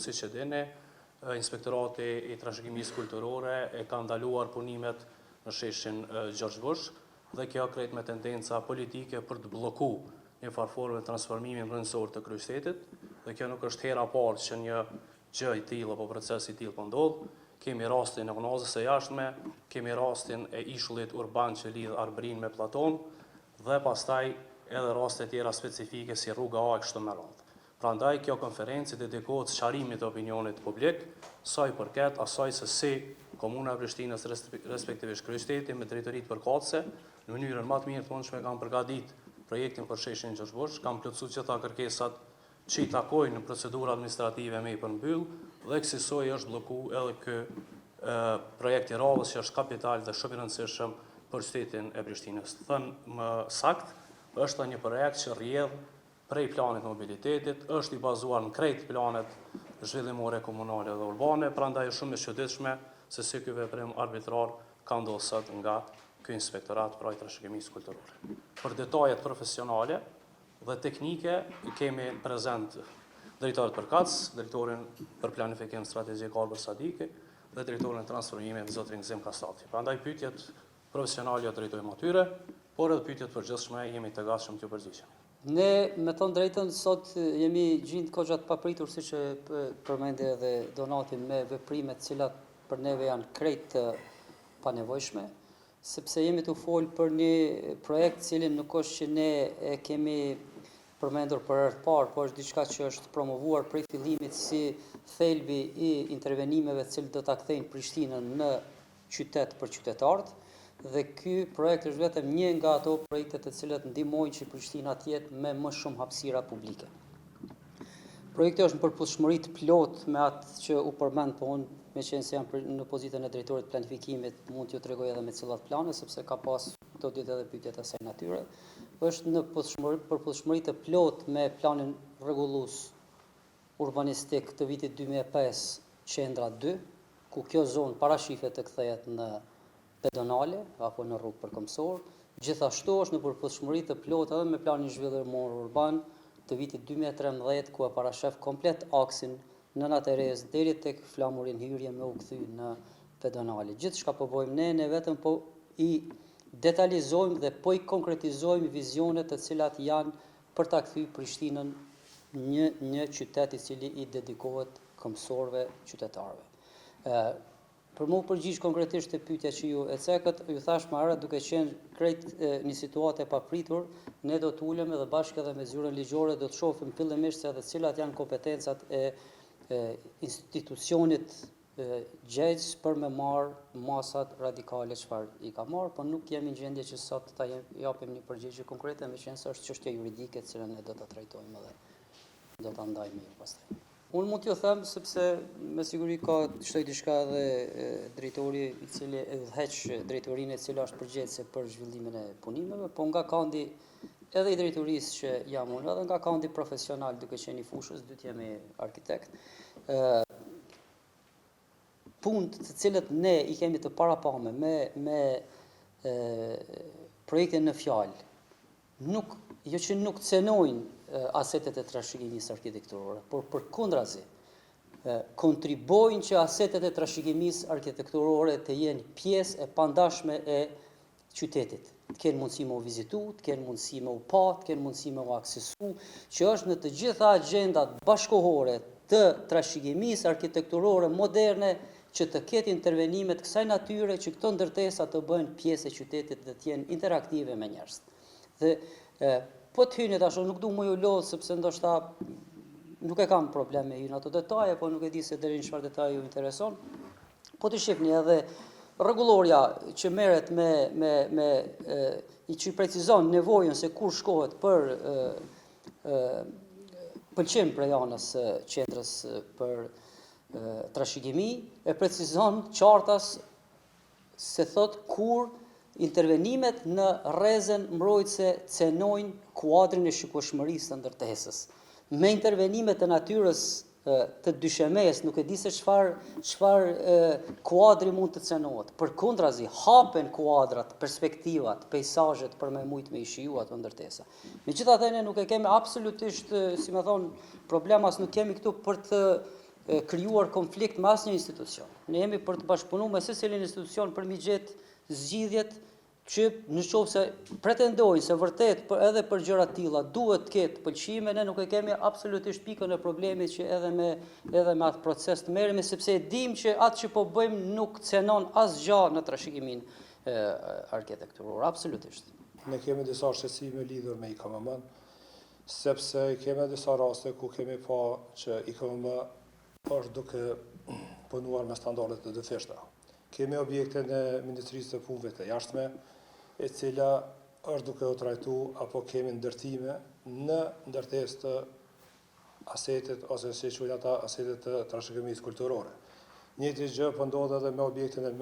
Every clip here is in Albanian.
siç e dini, Inspektorati i Trashëgimisë Kulturore e ka ndaluar punimet në sheshin Gjergj Bush dhe kjo krejt me tendenca politike për të bllokuar një farforme transformimin brendësor të kryeqytetit, dhe kjo nuk është hera parë që një gjë i tillë apo proces i tillë po ndodh. Kemi rastin e Vonazës së Jashtme, kemi rastin e ishullit urban që lidh Arbërin me Platon, dhe pastaj edhe raste tjera specifike si rruga A e kështu me radhë. Prandaj kjo konferencë dedikohet sqarimit të opinionit publik, sa i përket asaj se si Komuna e Prishtinës respektivisht kryeqyteti me drejtoritë përkatëse në mënyrën më të mirë të mundshme kanë përgatitur projektin për sheshin Gjergj Bush, kanë plotësuar gjitha kërkesat që i takojnë në procedura administrative me i përmbyll dhe kësaj është bllokuar edhe ky projekt i radhës që është kapital dhe shumë i rëndësishëm për qytetin e Prishtinës. Thënë më sakt, është një projekt që rrjedh prej planit mobilitetit, është i bazuar në krejt planet zhvillimore komunale dhe urbane, prandaj është shumë e çuditshme se si ky veprim arbitrar ka ndodhur sot nga ky inspektorat për trashëgimisë kulturore. Për detajet profesionale dhe teknike kemi prezent drejtorin përkatës, drejtorin për planifikim strategjik Albert Sadiki dhe drejtorin e transformimit zotrin Gzim Kastati. Prandaj pyetjet profesionale do drejtojmë atyre, por edhe pyetjet përgjithshme jemi të gatshëm t'ju përgjigjemi. Ne, me thonë drejtën, sot jemi gjindë kogja të papritur, si që përmende edhe Donati, me veprimet cilat për neve janë krejt panevojshme, sepse jemi të folë për një projekt cilin nuk është që ne e kemi përmendur për herë të parë, po është diçka që është promovuar prej fillimit si thelbi i intervenimeve cilë do ta kthejnë Prishtinën në qytet për qytetarët. Dhe ky projekt është vetëm një nga ato projekte të cilat ndihmojnë që Prishtina të jetë me më shumë hapësira publike. Projekti është në përputhshmëri të plotë me atë që u përmend, po unë me qenë se jam në pozitën e drejtorit të planifikimit, mund t'ju tregoj edhe me cilat plane, sepse ka pas do ditë edhe pyetjet e asaj natyre. Është në përputhshmëri të plotë me planin rregullues urbanistik të vitit 2005 qendra 2, ku kjo zonë parashifet të kthehet në pedonale apo në rrugë përkombësor. Gjithashtu është në përputhshmëri të plotë edhe me planin zhvillimor urban të vitit 2013, ku e parashef komplet aksin Nëna Terezë deri tek flamurin hyrje me u kthy në pedonale. Gjithçka po bëjmë ne vetëm po i detalizojmë dhe po i konkretizojmë vizionet të cilat janë për ta kthyer Prishtinën një qytet i cili i dedikohet këmbësorëve, qytetarëve. Për mu përgjigj konkretisht të pyetja që ju e cekët, ju thash më herët duke qenë krejt një situatë e papritur, ne do të ulemi dhe bashkë edhe me zyrën ligjore do të shohim fillimisht se edhe cilat janë kompetencat e institucionit gjegj për me marrë masat radikale çfarë i ka marrë, por nuk jemi në gjendje që sot ta japim një përgjigje konkrete, meqense është çështje juridike të cilën ne do ta trajtojmë dhe do ta ndajmë ju pastaj. Unë mund t'ju them, sepse me siguri ka shtoj diçka edhe drejtori i cili udhëheq drejtorinë e cila është përgjegjëse për zhvillimin e punimeve, po nga kandi edhe i drejtorisë që jam unë, edhe nga kandi profesional duke qenë i fushës, dy jemi arkitekt. Punët të cilët ne i kemi të parapame me projekte në fjalë, jo që nuk cenojnë asetet e trashëgimisë arkitekturore, por përkundrazi kontribojnë që asetet e trashëgimisë arkitekturore të jenë pjesë e pandashme e qytetit. Të kenë mundësi me u vizitu, të kenë mundësi me u pa, të kenë mundësi me u aksesu, që është në të gjitha agjendat bashkohore të trashëgimisë arkitekturore moderne që të ketë intervenimet kësaj natyre që këto ndërtesa të bëjnë pjesë e qytetit dhe të jenë interaktive me njerëzit. Dhe po të hyni tash, nuk du më ju lodh sepse ndoshta nuk e kam problem me hyrë në ato detaje, po nuk e di se deri në çfarë detaje ju intereson. Po të shihni edhe rregulloria që merret i që precizon nevojën se kur shkohet për pëlqim prej anës qendrës për trashëgimi, e precizon qartas se thot kur intervenimet në rrezën mbrojtëse cenojnë kuadrin e shikueshmërisë të ndërtesës. Me intervenimet të natyrës të dyshemes, nuk e di se çfarë kuadri mund të cenohet. Përkundrazi, hapen kuadrat, perspektivat, peizazhet për me mujt me i shiju ato ndërtesa. Megjithatë ne nuk e kemi absolutisht, si më thon, problemas nuk kemi këtu për të krijuar konflikt me asnjë institucion. Ne jemi për të bashkëpunuar me secilin institucion për mi gjetë zgjidhjet që në qoftë se pretendojnë se vërtet edhe për gjëra të tilla duhet të ketë pëlqime, ne nuk e kemi absolutisht pikën e problemit që edhe me atë proces të merremi, sepse e dim që atë që po bëjmë nuk cenon asgjë në trashëgimin arkitekturor, absolutisht. Ne kemi disa shqetësime lidhur me IKMM, sepse kemi disa raste ku kemi pa që IKMM është duke punuar me standardet të dyfishta. Kemi objekte në Ministrisë të Punëve të Jashtme, e cila është duke u trajtu apo kemi ndërtime në ndërtesë të asetet, ose si quajnë ata, asetet të trashëgimisë kulturore. Njëjtë gjë po ndodh edhe me objektin e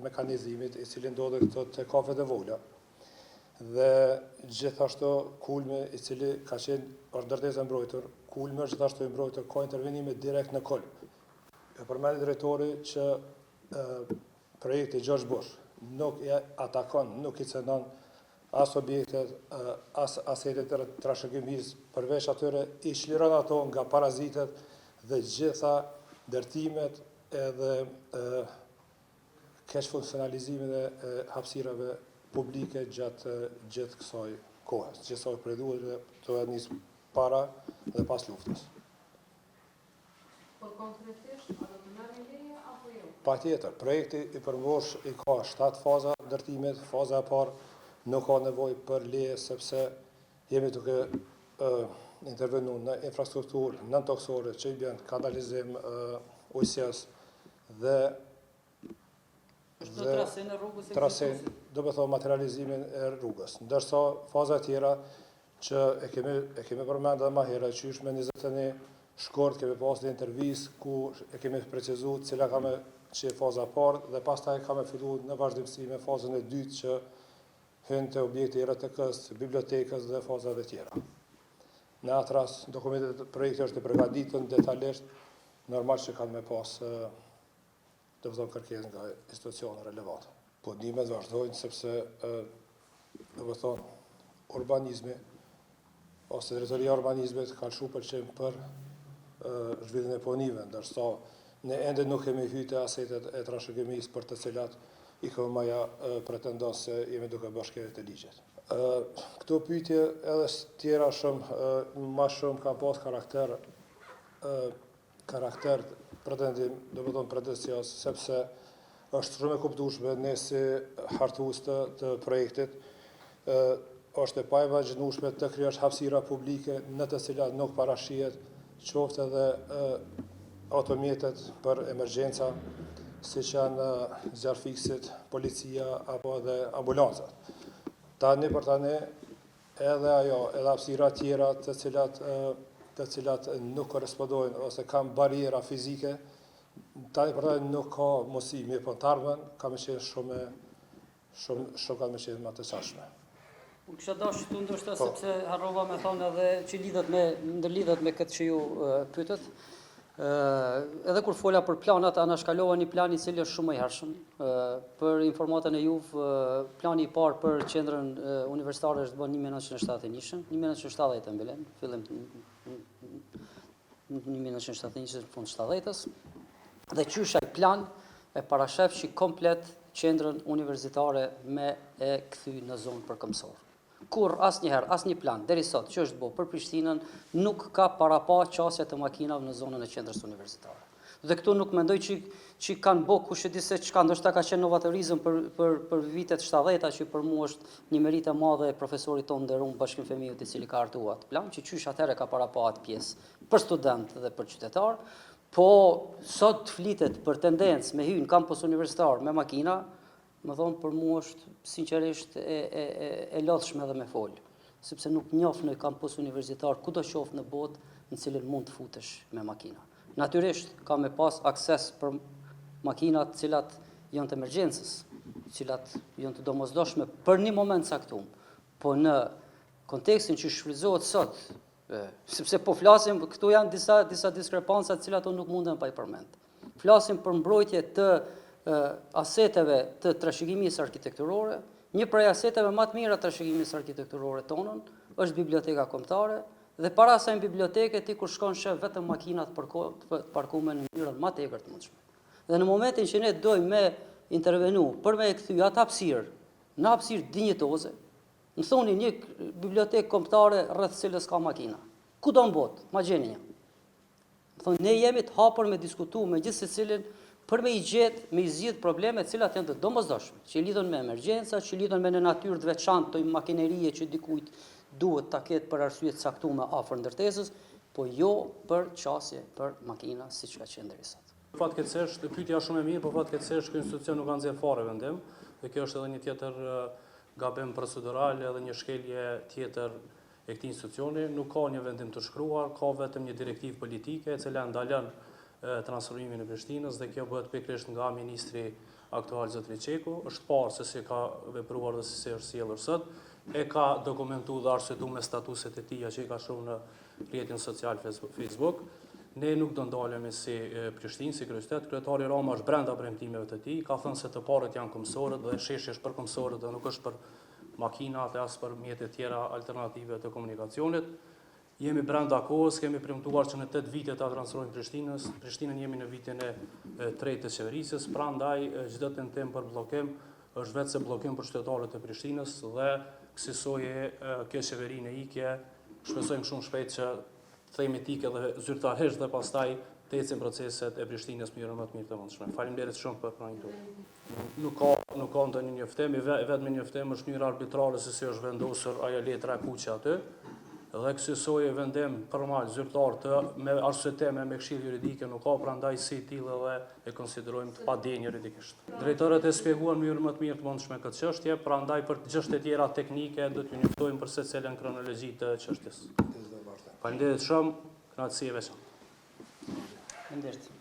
mekanizimit, i cili ndodhet këto te kafet e vogla. Dhe gjithashtu kulmi, i cili ka qenë është ndërtesë e mbrojtur, kulmi është gjithashtu i mbrojtur, ka intervenime direkt në kulm. E përmendi drejtori që projekti George Bush nuk i atakon, nuk i cenon as objektet, as asetet të trashëgimisë, përveç atyre i çliron ato nga parazitet dhe gjitha ndërtimet edhe keq funksionalizimin e hapësirave publike gjatë gjithë kësaj kohe, gjithë kësaj periudhe të nis para dhe pas luftës. Po konkretisht, a do të merrni leje apo jo? Patjetër, projekti i përmbosh i ka 7 faza ndërtimit, faza e parë nuk ka nevojë për leje sepse jemi duke intervenuar në infrastrukturë nën-toksore që i bën kanalizim, ujësies dhe trasen, do të thonë materializimin e rrugës. Ndërsa faza tjera që e kemi përmendur më herë, që është me 21 shkurt, kemi pas një intervistë ku e kemi precizuar cila ka me që faza e parë dhe pastaj ka me filluar në vazhdimsi me fazën e dytë që hyn te objekti i RTK-s, bibliotekës dhe fazave tjera. Në atë rast, dokumentet e projektit është i përgatitur detajisht, normal që kanë me pas do të thonë kërkesë nga institucione relevante. Po ndimet vazhdojnë sepse do të thonë urbanizmi ose drejtoria e urbanizmit ka lëshu pëlqim për zhvillimin e punëve, ndërsa ne ende nuk kemi hyrë te asetet e trashëgimisë për të cilat IKMM-ja pretendon se jemi duke bashkëre të ligjit. Këto pyetje edhe tjera më shumë ka pas karakter pretendim, do të thonë pretensios, sepse është shumë e kuptueshme ne si hartues të projektit, është e paimagjinshme të krijosh hapësira publike në të cilat nuk parashihet qoftë edhe automjetet për emergjenca, siç janë zjarfiksit, policia apo edhe ambulancat. Tani për tani edhe hapësira tjera të cilat nuk korrespondojnë ose kanë bariera fizike, tani për tani nuk ka mundësi, mirë po të ardhmen ka më qenë shumë ka më qenë më të çashme. Unë kisha dashur këtu ndoshta sepse harrova me thonë edhe që ndërlidhet me këtë që ju pyetët. Edhe kur fola për planat, anashkalova një plan i cili është shumë i hershëm. Për informatën e juve, plani i parë për qendrën universitare është bën 1971, 1970 e mbelen, fillim 1971 fund 70-s. Dhe qysh ai plan e parashef komplet qendrën universitare me e kthy në zonë përkombësore. Kur asnjëherë, asnjë plan, deri sot që është bërë për Prishtinën, nuk ka parapa qasje të makinave në zonën e qendrës universitare. Dhe këtu nuk mendoj që kanë bërë kush e di se çka, ndoshta ka qenë novatorizëm për vitet 70-ta, që për mua është një meritë e madhe e profesorit tonë nderuar Bashkim Fëmijët, i cili ka hartuar atë plan, që qysh atëherë ka parapa atë pjesë për student dhe për qytetar, po sot flitet për tendencë me hyrë në kampus universitar me makina. Më thonë, për mua është sinqerisht e lodhshme edhe me folë, sepse nuk njoh në kampus universitar kudo qoftë në botë në cilin mund të futesh me makina. Natyrisht ka me pas akses për makinat cilat janë të emergjencës, cilat janë të domosdoshme për një moment caktuar, po në kontekstin që shfrytëzohet sot, sepse po flasim, këtu janë disa diskrepanca të cilat unë nuk mundem pa i përmend. Flasim për mbrojtje të aseteve të trashëgimisë arkitekturore. Një prej aseteve më të mira të trashëgimisë arkitekturore tonën është biblioteka kombëtare Dhe para asaj në biblioteke ti kur shkon shef vetëm makinat të parkume në mënyrën më të egër të mundshme. Dhe në momentin që ne dojmë me intervenu për me e kthy atë hapësirë në hapësirë dinjitoze, më thoni një bibliotekë kombëtare rreth cilës ka makina. Ku do në botë? Ma gjeni një. Më thonë, ne jemi të hapur me diskutu me gjithë secilin për me i gjetë, me i zgjidh probleme të cilat janë të domosdoshme, që lidhen me emergjenca, që lidhen me në natyrë të veçantë të makinerie që dikujt duhet ta ketë për arsye të caktuar afër ndërtesës, po jo për qasje për makina siç ka qenë deri sot. Fatkeqësisht, pyetja shumë e mirë, por fatkeqësisht ky institucion nuk ka nxjerr fare vendim, dhe kjo është edhe një tjetër gabim procedural edhe një shkelje tjetër e këtij institucioni. Nuk ka një vendim të shkruar, ka vetëm një direktivë politike e cila ndalon transformimin e Prishtinës dhe kjo bëhet pikërisht nga ministri aktual zotri Çeku. Është parë se si ka vepruar dhe si është sjellur sot. E ka dokumentuar dhe arsyetuar me statuset e tij që i ka shkruar në rrjetin social Facebook. Ne nuk do ndalemi si Prishtinë, si kryeqytet. Kryetari Rama është brenda premtimeve të tij, ka thënë se të parët janë kombësorët dhe sheshi është për kombësorët dhe nuk është për makinat e as për mjetet tjera alternative të komunikacionit. Jemi brenda kohës, kemi premtuar që në 8 vite ta transformojmë Prishtinën jemi në vitin e 3 të qeverisjes, prandaj çdo tentim për bllokim është vetëm bllokim për qytetarët e Prishtinës dhe kësaj kjo qeveri në ikje, shpresojmë shumë shpejt që themi tikë dhe zyrtarisht dhe pastaj të ecin proceset e Prishtinës në mënyrë më të mirë të mundshme. Faleminderit shumë për praniminë tuaj. Nuk ka ndonjë njoftim, vetëm njoftim është mënyra arbitrare se si është vendosur ajo letra e kuqe aty. Dhe kësaj vendim formal zyrtar me arsyetime me këshill juridike nuk ka, prandaj si tillë dhe e konsiderojmë të padenjë juridikisht. Drejtorët e shpjeguan në mënyrë më të mirë të mundshme këtë çështje, prandaj për të çështje tjera teknike do t'ju njoftojmë për secilën kronologji të çështjes. Faleminderit shumë, kënaqësi e veçantë. Faleminderit.